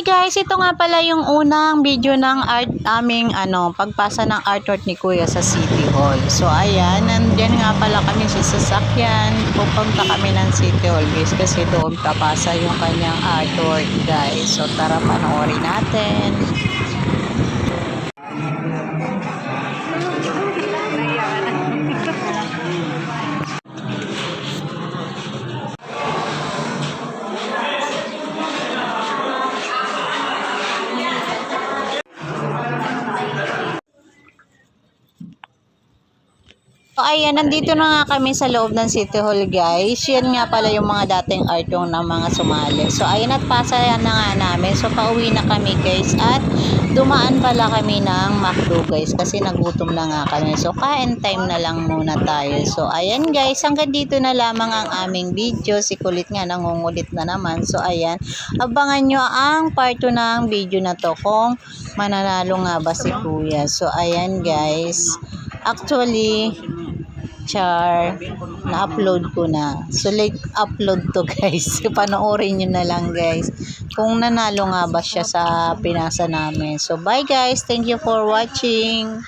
Hi guys, ito nga pala yung unang video ng aming pagpasa ng artwork ni Kuya sa City Hall. So ayan, nandiyan nga pala kami sa sasakyan. Pupunta kami ng City Hall guys kasi doon papasa yung kanyang artwork guys. So tara panoorin natin. So, ayan, nandito na nga kami sa loob ng City Hall guys. Yan nga pala yung mga dating artwork ng mga sumali. So ayan, at pasayan na nga namin. So pauwi na kami guys at dumaan pala kami ng McDo guys kasi nagutom na nga kami. So kain time na lang muna tayo. So ayan guys, hanggang dito na lamang ang aming video. Si Kulit nga nangungulit na naman. So ayan, abangan nyo ang part 2 ng video na to kung mananalo nga ba si Kuya. So ayan guys, actually na-upload ko na. So late upload to guys. Panoorin nyo na lang guys kung nanalo nga ba siya sa pinasa namin. So bye guys. Thank you for watching.